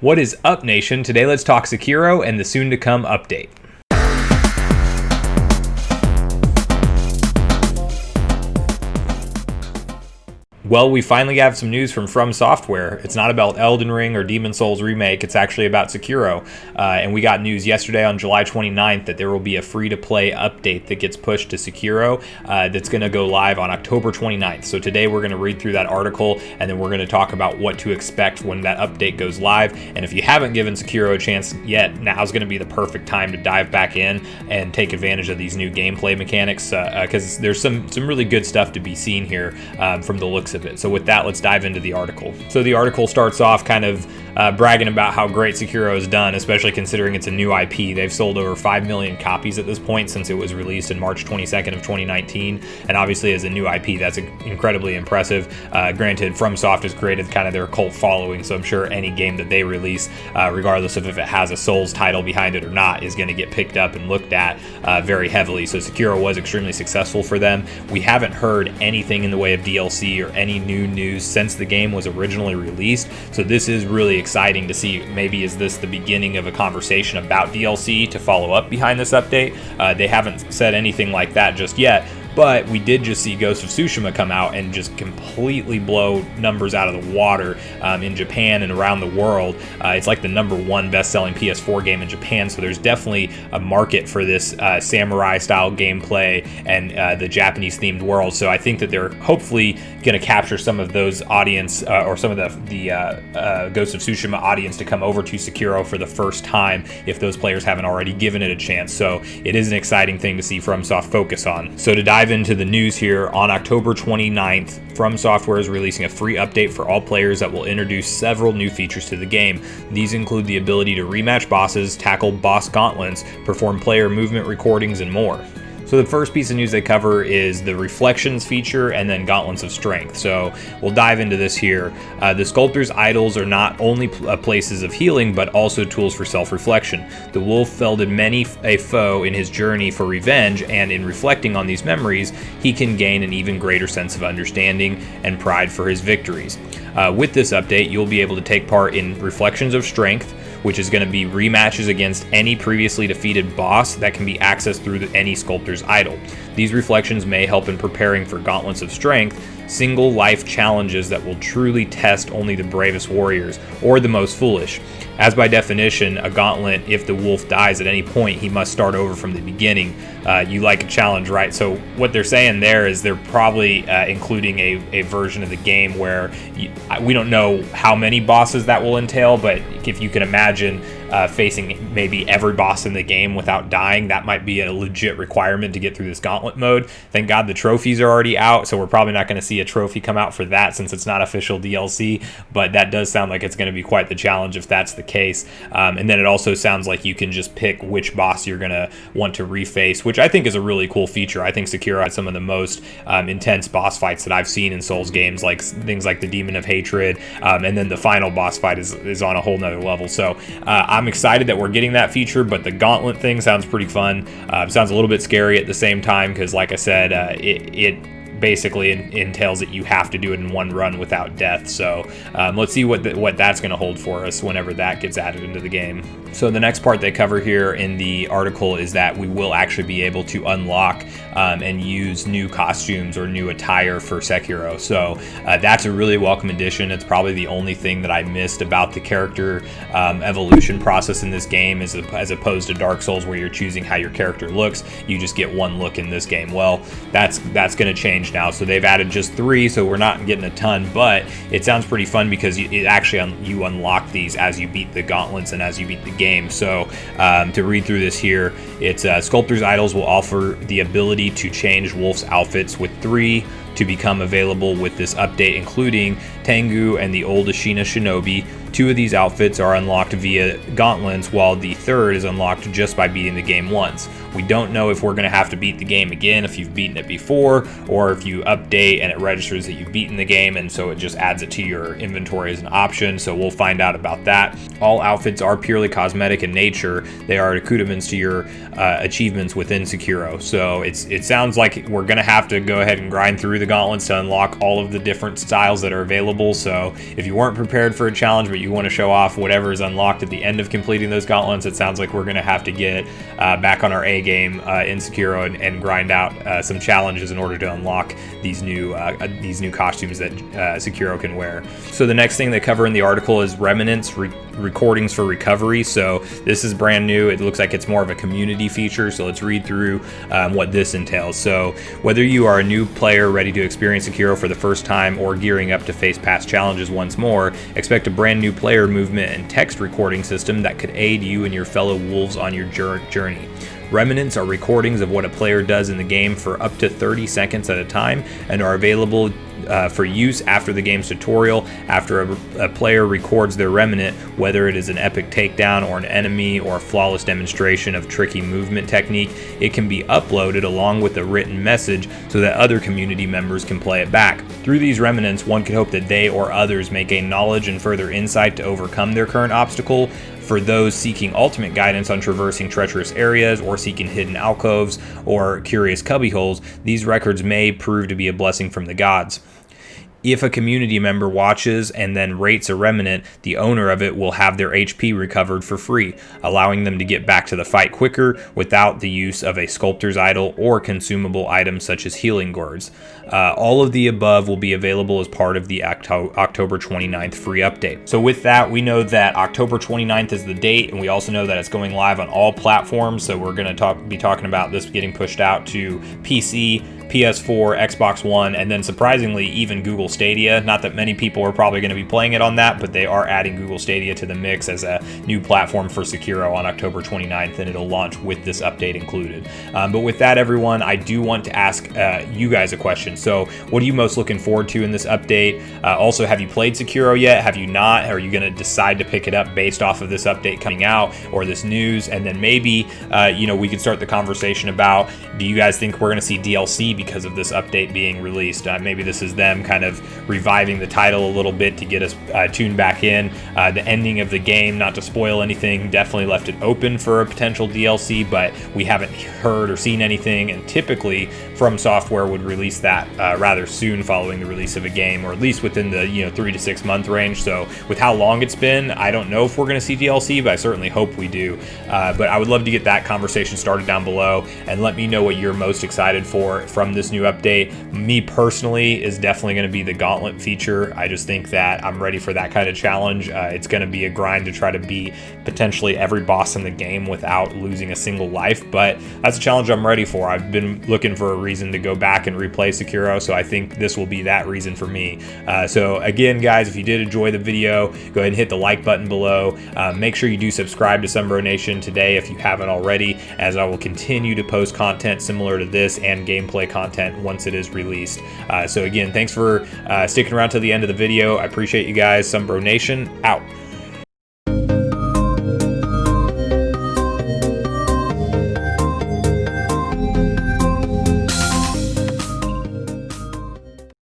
What is up, Nation? Today let's talk Sekiro and the soon-to-come update. Well, we finally have some news from Software. It's not about Elden Ring or Demon Souls Remake. It's actually about Sekiro. And we got news yesterday on July 29th that there will be a free-to-play update that gets pushed to Sekiro that's going to go live on October 29th. So today we're going to read through that article, and then we're going to talk about what to expect when that update goes live. And if you haven't given Sekiro a chance yet, now's going to be the perfect time to dive back in and take advantage of these new gameplay mechanics, because there's some really good stuff to be seen here from the looks of it. So with that, let's dive into the article. So the article starts off kind of bragging about how great Sekiro has done, especially considering it's a new IP. They've sold over 5 million copies at this point since it was released in March 22nd of 2019, and obviously as a new IP, that's incredibly impressive. Granted, FromSoft has created kind of their cult following, so I'm sure any game that they release, regardless of if it has a Souls title behind it or not, is going to get picked up and looked at very heavily. So Sekiro was extremely successful for them. We haven't heard anything in the way of DLC or any new news since the game was originally released, so this is really exciting to see. Maybe is this the beginning of a conversation about DLC to follow up behind this update? They haven't said anything like that just yet, but we did just see Ghost of Tsushima come out and just completely blow numbers out of the water in Japan and around the world. It's like the #1 best-selling PS4 game in Japan, so there's definitely a market for this samurai-style gameplay and the Japanese-themed world. So I think that they're hopefully going to capture some of those audience or some of the Ghost of Tsushima audience to come over to Sekiro for the first time if those players haven't already given it a chance. So it is an exciting thing to see FromSoft focus on. So to dive into the news here, on October 29th, From Software is releasing a free update for all players that will introduce several new features to the game. These include the ability to rematch bosses, tackle boss gauntlets, perform player movement recordings, and more. So the first piece of news they cover is the Reflections feature and then Gauntlets of Strength. So we'll dive into this here. The Sculptor's Idols are not only places of healing, but also tools for self-reflection. The wolf felded many a foe in his journey for revenge, and in reflecting on these memories, he can gain an even greater sense of understanding and pride for his victories. With this update, you'll be able to take part in Reflections of Strength, which is going to be rematches against any previously defeated boss that can be accessed through any Sculptor's Idol. These reflections may help in preparing for Gauntlets of Strength, single life challenges that will truly test only the bravest warriors or the most foolish. As by definition, a gauntlet, if the wolf dies at any point, he must start over from the beginning. You like a challenge, right? So what they're saying there is they're probably including a version of the game where we don't know how many bosses that will entail, but if you can imagine facing maybe every boss in the game without dying, that might be a legit requirement to get through this gauntlet mode. Thank God the trophies are already out, so we're probably not going to see a trophy come out for that since it's not official DLC, but that does sound like it's going to be quite the challenge if that's the case. And then it also sounds like you can just pick which boss you're going to want to reface, which I think is a really cool feature. I think Sekiro had some of the most intense boss fights that I've seen in Souls games, like things like the Demon of Hatred, and then the final boss fight is on a whole nother level. So I'm excited that we're getting that feature, but the gauntlet thing sounds pretty fun. Sounds a little bit scary at the same time because, like I said, it basically entails that you have to do it in one run without death. So let's see what that's going to hold for us whenever that gets added into the game. So the next part they cover here in the article is that we will actually be able to unlock and use new costumes or new attire for Sekiro. So that's a really welcome addition. It's probably the only thing that I missed about the character evolution process in this game, as opposed to Dark Souls where you're choosing how your character looks. You just get one look in this game. Well, that's going to change now. So they've added just 3, so we're not getting a ton, but it sounds pretty fun because you unlock these as you beat the gauntlets and as you beat the game. So to read through this here, it's Sculptor's Idols will offer the ability to change Wolf's outfits, with 3 to become available with this update, including Tengu and the old Ashina Shinobi. 2 of these outfits are unlocked via gauntlets, while the 3rd is unlocked just by beating the game once. We don't know if we're going to have to beat the game again if you've beaten it before, or if you update and it registers that you've beaten the game, and so it just adds it to your inventory as an option. So we'll find out about that. All outfits are purely cosmetic in nature. They are accoutrements to your achievements within Sekiro. So it sounds like we're going to have to go ahead and grind through the gauntlets to unlock all of the different styles that are available. So if you weren't prepared for a challenge but but you want to show off whatever is unlocked at the end of completing those gauntlets, it sounds like we're going to have to get back on our A game in Sekiro and grind out some challenges in order to unlock these new costumes that Sekiro can wear. So the next thing they cover in the article is Remnants Recordings for Recovery. So this is brand new. It looks like it's more of a community feature. So let's read through what this entails. So whether you are a new player ready to experience Sekiro for the first time or gearing up to face past challenges once more, expect a brand new player movement and text recording system that could aid you and your fellow wolves on your journey. Remnants are recordings of what a player does in the game for up to 30 seconds at a time and are available for use after the game's tutorial. After a player records their remnant, whether it is an epic takedown or an enemy or a flawless demonstration of tricky movement technique, it can be uploaded along with a written message so that other community members can play it back. Through these remnants, one could hope that they or others may gain knowledge and further insight to overcome their current obstacle. For those seeking ultimate guidance on traversing treacherous areas or seeking hidden alcoves or curious cubbyholes, these records may prove to be a blessing from the gods. If a community member watches and then rates a remnant, the owner of it will have their HP recovered for free, allowing them to get back to the fight quicker without the use of a sculptor's idol or consumable items such as healing gourds. All of the above will be available as part of the October 29th free update. So with that, we know that October 29th is the date, and we also know that it's going live on all platforms. So we're going to be talking about this getting pushed out to PC, PS4, Xbox One, and then surprisingly even Google Stadia. Not that many people are probably going to be playing it on that, but they are adding Google Stadia to the mix as a new platform for Sekiro on October 29th, and it'll launch with this update included. But with that, everyone, I do want to ask you guys a question. So what are you most looking forward to in this update? Also, have you played Sekiro yet? Have you not? Are you going to decide to pick it up based off of this update coming out or this news? And then maybe, we could start the conversation about, do you guys think we're going to see DLC because of this update being released? Maybe this is them kind of reviving the title a little bit to get us tuned back in. The ending of the game, not to spoil anything, definitely left it open for a potential DLC, but we haven't heard or seen anything, and typically From Software would release that rather soon following the release of a game, or at least within the 3 to 6 month range. So with how long it's been, I don't know if we're going to see DLC, but I certainly hope we do. But I would love to get that conversation started down below, and let me know what you're most excited for from this new update. Me personally is definitely going to be the gauntlet feature. I just think that I'm ready for that kind of challenge. It's going to be a grind to try to beat potentially every boss in the game without losing a single life, but that's a challenge I'm ready for. I've been looking for a reason to go back and replay Sekiro, so I think this will be that reason for me. So again, guys, if you did enjoy the video, go ahead and hit the like button below. Make sure you do subscribe to Sunbro Nation today if you haven't already, as I will continue to post content similar to this and gameplay content once it is released. So again, thanks for sticking around to the end of the video. I appreciate you guys. Sunbro Nation, out.